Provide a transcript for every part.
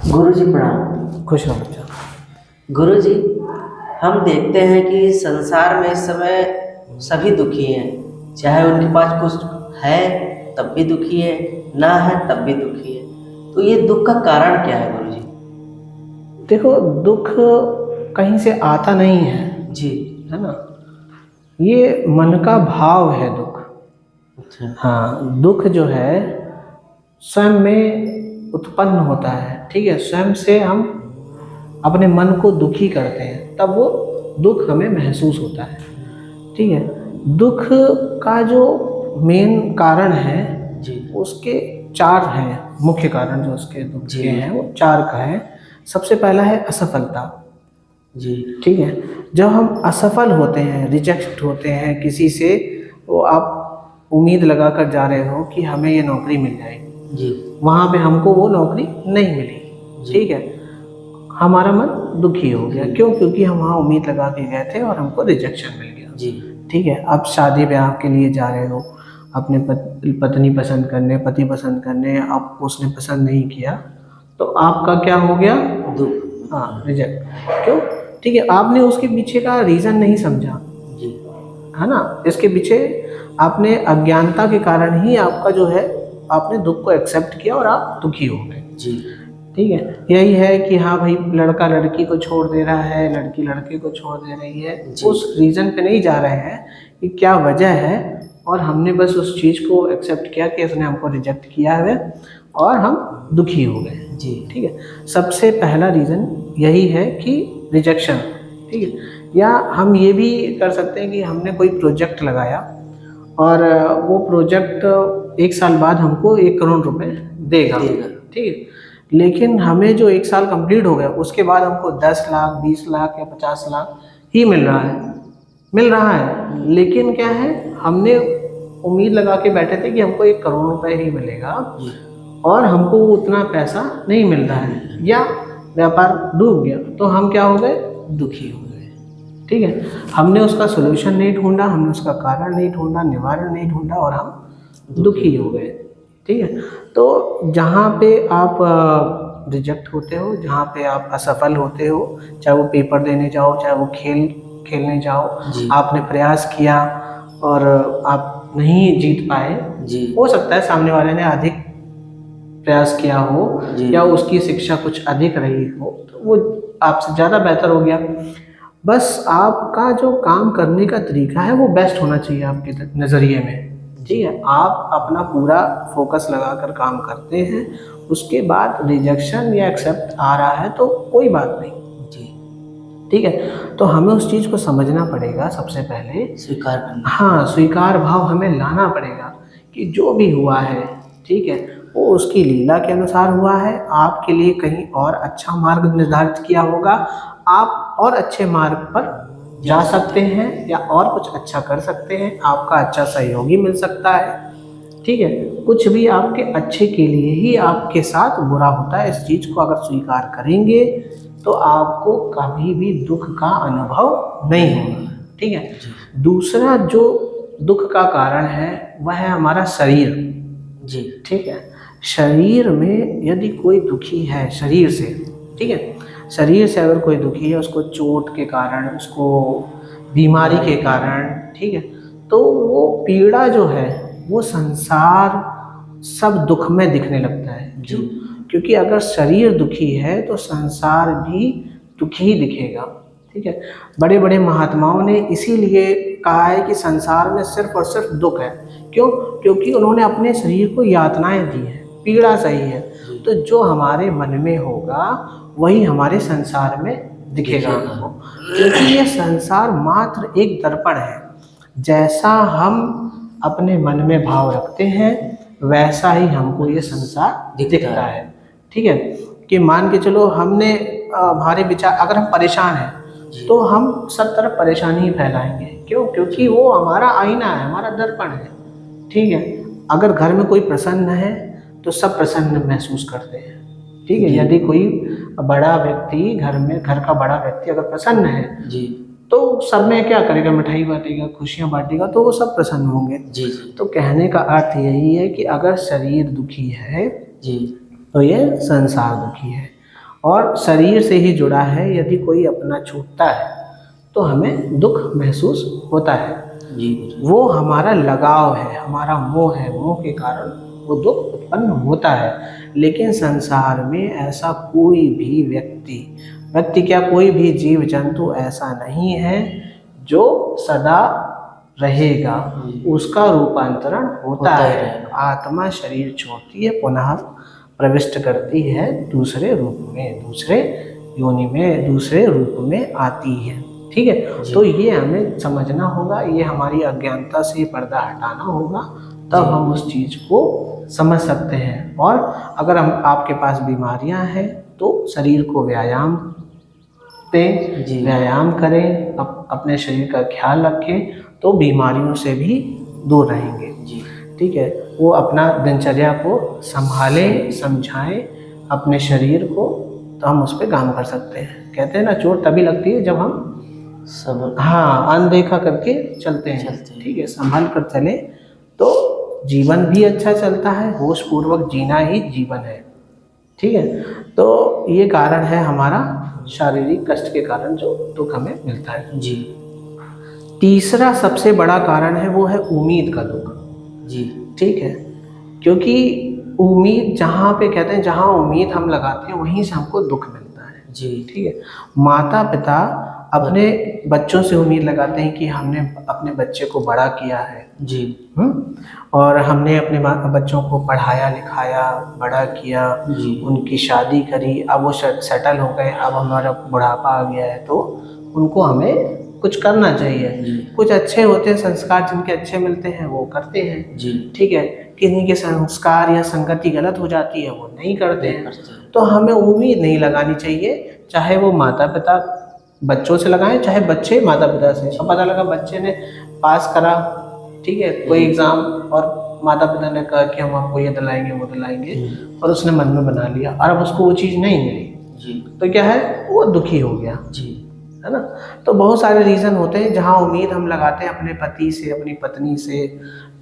गुरुजी प्रणाम। खुश रहो बच्चा। गुरुजी, हम देखते हैं कि संसार में इस समय सभी दुखी हैं। चाहे उनके पास कुछ है तब भी दुखी है, ना है तब भी दुखी है। तो ये दुख का कारण क्या है गुरुजी? देखो, दुख कहीं से आता नहीं है, जी। है ना। ये मन का भाव है दुख। अच्छा। हाँ, दुख जो है स्वयं में उत्पन्न होता है। ठीक है, स्वयं से हम अपने मन को दुखी करते हैं, तब वो दुख हमें महसूस होता है। ठीक है, दुख का जो मेन कारण है जी। उसके चार हैं। मुख्य कारण जो उसके दुख जी। के हैं वो चार का है। सबसे पहला है असफलता। जी। ठीक है, जब हम असफल होते हैं, रिजेक्ट होते हैं किसी से, वो आप उम्मीद लगा कर जा रहे हो कि हमें ये नौकरी मिल जाएगी, जी। वहाँ पे हमको वो नौकरी नहीं मिली। जी। ठीक है, हमारा मन दुखी हो गया। क्यों? क्योंकि हम वहाँ उम्मीद लगा के गए थे और हमको रिजेक्शन मिल गया। जी। ठीक है, अब शादी ब्याह के लिए जा रहे हो, अपने पत्नी पसंद करने, पति पसंद करने, आपको उसने पसंद नहीं किया, तो आपका क्या हो गया? दुख। हाँ, रिजेक्ट। क्यों? ठीक है, आपने उसके पीछे का रीज़न नहीं समझा, जी। है ना। इसके पीछे आपने अज्ञानता के कारण ही आपका जो है, आपने दुख को एक्सेप्ट किया और आप दुखी हो गए। जी। ठीक है, यही है कि हाँ भाई, लड़का लड़की को छोड़ दे रहा है, लड़की लड़के को छोड़ दे रही है। जी। उस रीज़न पे नहीं जा रहे हैं कि क्या वजह है, और हमने बस उस चीज़ को एक्सेप्ट किया कि उसने हमको रिजेक्ट किया है और हम दुखी हो गए। जी। ठीक है, सबसे पहला रीज़न यही है कि रिजेक्शन। ठीक है, या हम ये भी कर सकते हैं कि हमने कोई प्रोजेक्ट लगाया और वो प्रोजेक्ट 1 साल बाद हमको 1 करोड़ रुपए देगा। ठीक है, लेकिन हमें जो 1 साल कंप्लीट हो गया उसके बाद हमको 10 लाख, 20 लाख या 50 लाख ही मिल रहा है। लेकिन क्या है, हमने उम्मीद लगा के बैठे थे कि हमको 1 करोड़ रुपए ही मिलेगा और हमको उतना पैसा नहीं मिल रहा है, या व्यापार डूब गया, तो हम क्या हो गए? दुखी हो गए। ठीक है, हमने उसका सोल्यूशन नहीं ढूंढा, हमने उसका कारण नहीं ढूंढा, निवारण नहीं ढूंढा और हम दुखी हो गए। ठीक है, तो जहाँ पे आप रिजेक्ट होते हो, जहाँ पे आप असफल होते हो, चाहे वो पेपर देने जाओ, चाहे वो खेलने जाओ, आपने प्रयास किया और आप नहीं जीत पाए। जी। हो सकता है सामने वाले ने अधिक प्रयास किया हो या उसकी शिक्षा कुछ अधिक रही हो, तो वो आपसे ज़्यादा बेहतर हो गया। बस आपका जो काम करने का तरीका है वो बेस्ट होना चाहिए आपके नज़रिए में। ठीक है, आप अपना पूरा फोकस लगाकर काम करते हैं, उसके बाद रिजेक्शन या एक्सेप्ट आ रहा है तो कोई बात नहीं। जी। ठीक है, तो हमें उस चीज़ को समझना पड़ेगा। सबसे पहले स्वीकार करना। हाँ, स्वीकार भाव हमें लाना पड़ेगा कि जो भी हुआ है, ठीक है, वो उसकी लीला के अनुसार हुआ है। आपके लिए कहीं और अच्छा मार्ग निर्धारित किया होगा, आप और अच्छे मार्ग पर जा सकते हैं या और कुछ अच्छा कर सकते हैं, आपका अच्छा सहयोगी मिल सकता है। ठीक है, कुछ भी आपके अच्छे के लिए ही आपके साथ बुरा होता है। इस चीज़ को अगर स्वीकार करेंगे तो आपको कभी भी दुख का अनुभव नहीं होगा। ठीक है, दूसरा जो दुख का कारण है वह है हमारा शरीर। जी। ठीक है, शरीर में यदि कोई दुखी है शरीर से, ठीक है, शरीर से अगर कोई दुखी है, उसको चोट के कारण, उसको बीमारी के कारण, ठीक है, तो वो पीड़ा जो है वो संसार सब दुख में दिखने लगता है। क्यों? क्योंकि अगर शरीर दुखी है तो संसार भी दुखी ही दिखेगा। ठीक है, बड़े बड़े महात्माओं ने इसीलिए कहा है कि संसार में सिर्फ और सिर्फ दुख है। क्यों? क्योंकि उन्होंने अपने शरीर को यातनाएं दी हैं, पीड़ा सही है। तो जो हमारे मन में होगा वही हमारे संसार में दिखेगा हमको, क्योंकि ये संसार मात्र एक दर्पण है। जैसा हम अपने मन में भाव रखते हैं वैसा ही हमको ये संसार दिखता है। ठीक है, कि मान के चलो हमने हमारे विचार, अगर हम परेशान हैं तो हम सब तरफ परेशानी ही फैलाएंगे। क्यों? क्योंकि वो हमारा आईना है, हमारा दर्पण है। ठीक है, अगर घर में कोई प्रसन्न है तो सब प्रसन्न महसूस करते हैं। ठीक है, यदि कोई बड़ा व्यक्ति घर का बड़ा व्यक्ति अगर प्रसन्न है तो सब में क्या करेगा? मिठाई बांटेगा, खुशियाँ बांटेगा, तो वो सब प्रसन्न होंगे। तो कहने का अर्थ यही है कि अगर शरीर दुखी है तो ये संसार दुखी है। और शरीर से ही जुड़ा है। यदि कोई अपना छूटता है तो हमें दुख महसूस होता है। जी वो हमारा लगाव है, हमारा मोह है, मोह के कारण वो दुख उत्पन्न होता है। लेकिन संसार में ऐसा कोई भी व्यक्ति क्या, कोई भी जीव जंतु ऐसा नहीं है जो सदा रहेगा, उसका रूपांतरण होता है। आत्मा शरीर छोड़ती है, पुनः प्रविष्ट करती है दूसरे रूप में, दूसरे योनि में, दूसरे रूप में आती है। ठीक है, तो ये हमें समझना होगा, ये हमारी अज्ञानता से पर्दा हटाना होगा, तब हम उस चीज़ को समझ सकते हैं। और अगर हम आपके पास बीमारियां हैं तो शरीर को व्यायाम दें, व्यायाम करें, अपने शरीर का ख्याल रखें, तो बीमारियों से भी दूर रहेंगे। ठीक है, वो अपना दिनचर्या को संभालें, समझाएं अपने शरीर को, तो हम उस पर काम कर सकते हैं। कहते हैं ना, चोट तभी लगती है जब हम सब अनदेखा करके चलते हैं। ठीक है, संभाल कर चले तो जीवन भी अच्छा चलता है। होश पूर्वक जीना ही जीवन है। ठीक है, तो ये कारण है हमारा शारीरिक कष्ट के कारण जो दुख हमें मिलता है। जी। तीसरा सबसे बड़ा कारण है वो है उम्मीद का दुख। जी। ठीक है, क्योंकि उम्मीद जहाँ पे कहते हैं, जहाँ उम्मीद हम लगाते हैं वहीं से हमको दुख मिलता है। जी। ठीक है, माता पिता अपने बच्चों से उम्मीद लगाते हैं कि हमने अपने बच्चे को बड़ा किया है। जी। और हमने अपने बच्चों को पढ़ाया लिखाया, बड़ा किया, उनकी शादी करी, अब वो सेटल हो गए, अब हमारा बुढ़ापा आ गया है, तो उनको हमें कुछ करना चाहिए। कुछ अच्छे होते हैं संस्कार, जिनके अच्छे मिलते हैं वो करते हैं। जी। ठीक है, किन्हीं के संस्कार या संगति गलत हो जाती है, वो नहीं करते हैं। तो हमें उम्मीद नहीं लगानी चाहिए, चाहे वो माता पिता बच्चों से लगाएं, चाहे बच्चे माता पिता से। अब पता लगा बच्चे ने पास करा, ठीक है, कोई एग्ज़ाम, और माता पिता ने कहा कि हम आपको ये दिलाएंगे वो दिलाएंगे, और उसने मन में बना लिया, और अब उसको वो चीज़ नहीं मिली, तो क्या है, वो दुखी हो गया। जी, है ना। तो बहुत सारे रीज़न होते हैं जहाँ उम्मीद हम लगाते हैं अपने पति से, अपनी पत्नी से।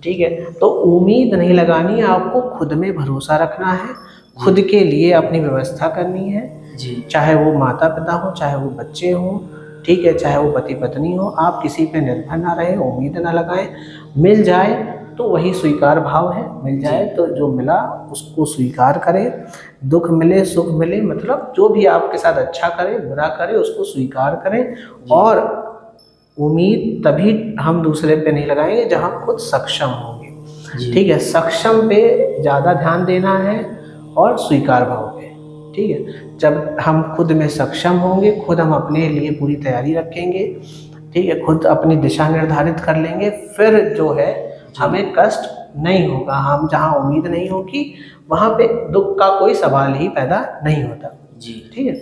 ठीक है, तो उम्मीद नहीं लगानी है, आपको खुद में भरोसा रखना है, खुद के लिए अपनी व्यवस्था करनी है। जी, चाहे वो माता पिता हो, चाहे वो बच्चे हों, ठीक है, चाहे वो पति पत्नी हो, आप किसी पे निर्भर ना रहें, उम्मीद ना लगाएं। मिल जाए तो वही स्वीकार भाव है, मिल जाए तो जो मिला उसको स्वीकार करें। दुख मिले सुख मिले, मतलब जो भी आपके साथ अच्छा करे बुरा करे उसको स्वीकार करें। और उम्मीद तभी हम दूसरे पे नहीं लगाएंगे जब हम खुद सक्षम होंगे। ठीक है, सक्षम पे ज़्यादा ध्यान देना है और स्वीकार भाव पे। ठीक है, जब हम खुद में सक्षम होंगे, खुद हम अपने लिए पूरी तैयारी रखेंगे, ठीक है, खुद अपनी दिशा निर्धारित कर लेंगे, फिर जो है हमें कष्ट नहीं होगा। हम जहाँ उम्मीद नहीं होगी वहाँ पे दुख का कोई सवाल ही पैदा नहीं होता। जी, ठीक है।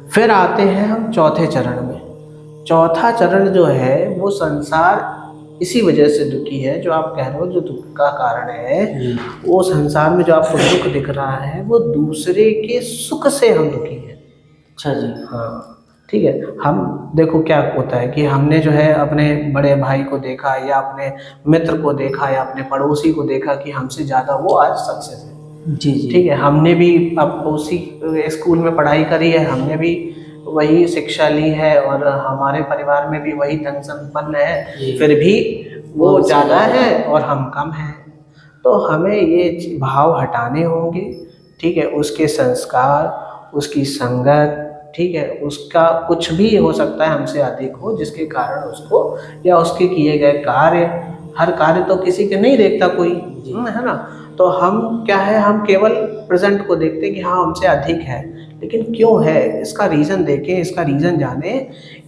फिर आते हैं हम चौथे चरण में। चौथा चरण जो है वो संसार इसी वजह से दुखी है, जो आप कह रहे हो जो दुख का कारण है, वो संसार में जो आपको दुख दिख रहा है वो दूसरे के सुख से हम दुखी हैं। अच्छा जी, हाँ, ठीक है। हम देखो क्या होता है कि हमने जो है अपने बड़े भाई को देखा, या अपने मित्र को देखा, या अपने पड़ोसी को देखा कि हमसे ज़्यादा वो आज सक्सेस है। जी, ठीक है, हमने भी अब उसी स्कूल में पढ़ाई करी है, हमने भी वही शिक्षा ली है, और हमारे परिवार में भी वही धन संपन्न है, फिर भी वो ज़्यादा है और हम कम हैं। तो हमें ये भाव हटाने होंगे। ठीक है, उसके संस्कार, उसकी संगत, ठीक है, उसका कुछ भी हो सकता है हमसे अधिक हो, जिसके कारण उसको, या उसके किए गए कार्य, हर कार्य तो किसी के नहीं देखता कोई, है ना। तो हम क्या है, हम केवल प्रेजेंट को देखते हैं कि हाँ हमसे अधिक है, लेकिन क्यों है, इसका रीज़न देखें, इसका रीज़न जाने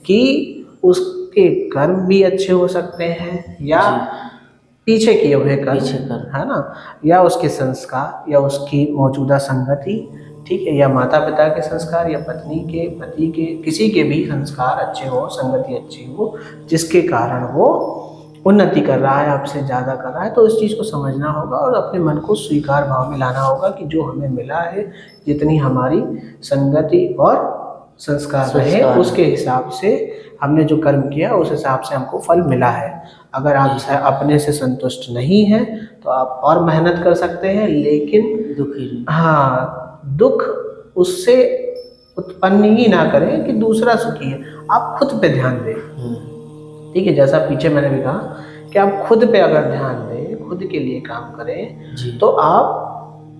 कि उसके कर्म भी अच्छे हो सकते हैं, या पीछे किए हुए कर्म, है ना, या उसके संस्कार, या उसकी मौजूदा संगति, ठीक है, या माता पिता के संस्कार, या पत्नी के, पति के, किसी के भी संस्कार अच्छे हो, संगति अच्छी हो, जिसके कारण वो उन्नति कर रहा है, आपसे ज़्यादा कर रहा है। तो इस चीज़ को समझना होगा और अपने मन को स्वीकार भाव में लाना होगा कि जो हमें मिला है, जितनी हमारी संगति और संस्कार रहे, उसके हिसाब से हमने जो कर्म किया उस हिसाब से हमको फल मिला है। अगर आप अपने से संतुष्ट नहीं हैं तो आप और मेहनत कर सकते हैं, लेकिन दुखी, हाँ, दुख उससे उत्पन्न ही ना करें कि दूसरा सुखी है, आप खुद पे ध्यान दें। ठीक है, जैसा पीछे मैंने भी कहा कि आप खुद पे अगर ध्यान दें, खुद के लिए काम करें, जी। तो आप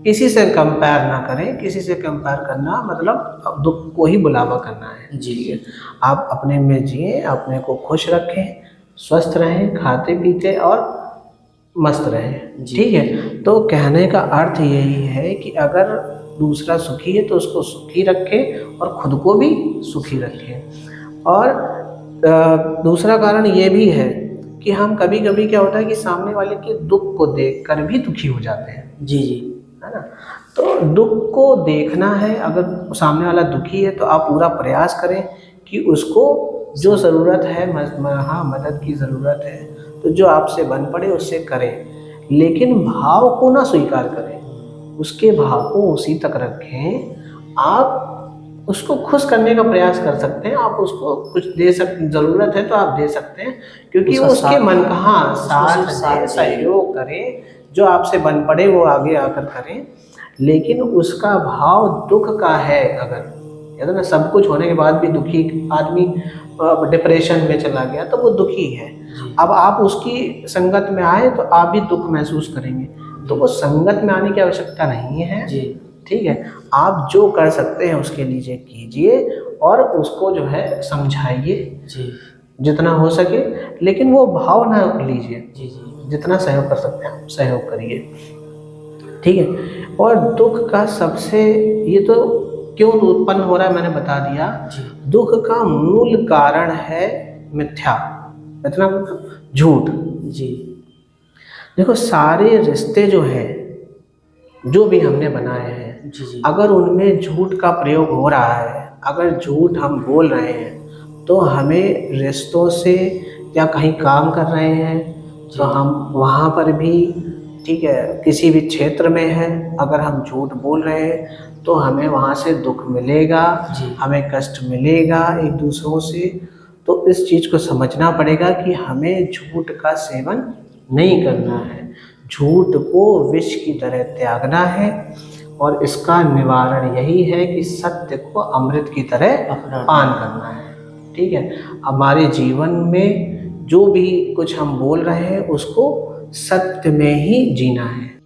किसी से कंपेयर ना करें। किसी से कंपेयर करना मतलब दुख को ही बुलावा करना है। जी। ठीक है, आप अपने में जिए, अपने को खुश रखें, स्वस्थ रहें, खाते पीते और मस्त रहें। जी। ठीक है, तो कहने का अर्थ यही है कि अगर दूसरा सुखी है तो उसको सुखी रखें और खुद को भी सुखी रखें। और दूसरा कारण ये भी है कि हम कभी कभी क्या होता है कि सामने वाले के दुख को देखकर भी दुखी हो जाते हैं। जी जी। है ना, तो दुख को देखना है। अगर सामने वाला दुखी है तो आप पूरा प्रयास करें कि उसको जो ज़रूरत है, हाँ मदद की ज़रूरत है, तो जो आपसे बन पड़े उससे करें, लेकिन भाव को ना स्वीकार करें, उसके भाव को उसी तक रखें। आप उसको खुश करने का प्रयास कर सकते हैं, आप उसको कुछ दे सकते, ज़रूरत है तो आप दे सकते हैं, क्योंकि वो उसका उसके मन का हाँ उसको साथ सिर्फ दें, साथ चाहिए। सहयोग करें, जो आपसे बन पड़े वो आगे आकर करें। लेकिन उसका भाव दुख का है, अगर कहते ना सब कुछ होने के बाद भी दुखी आदमी डिप्रेशन में चला गया तो वो दुखी है। जी। अब आप उसकी संगत में आए तो आप भी दुख महसूस करेंगे, तो वो संगत में आने की आवश्यकता नहीं है। जी। ठीक है, आप जो कर सकते हैं उसके लिए कीजिए और उसको जो है समझाइए जी जितना हो सके, लेकिन वो भाव ना लीजिए। जी। जी जितना सहयोग कर सकते हैं आप सहयोग करिए। ठीक है, और दुख का सबसे, ये तो क्यों उत्पन्न हो रहा है मैंने बता दिया। जी। दुख का मूल कारण है मिथ्या, मतलब झूठ। जी देखो सारे रिश्ते जो हैं, जो भी हमने बनाए हैं, जी। जी अगर उनमें झूठ का प्रयोग हो रहा है, अगर झूठ हम बोल रहे हैं, तो हमें रिश्तों से, या कहीं काम कर रहे हैं तो हम वहाँ पर भी, ठीक है, किसी भी क्षेत्र में है, अगर हम झूठ बोल रहे हैं तो हमें वहाँ से दुख मिलेगा, जी। हमें कष्ट मिलेगा एक दूसरों से। तो इस चीज़ को समझना पड़ेगा कि हमें झूठ का सेवन नहीं करना है, झूठ को विष की तरह त्यागना है, और इसका निवारण यही है कि सत्य को अमृत की तरह पान करना है। ठीक है, हमारे जीवन में जो भी कुछ हम बोल रहे हैं उसको सत्य में ही जीना है।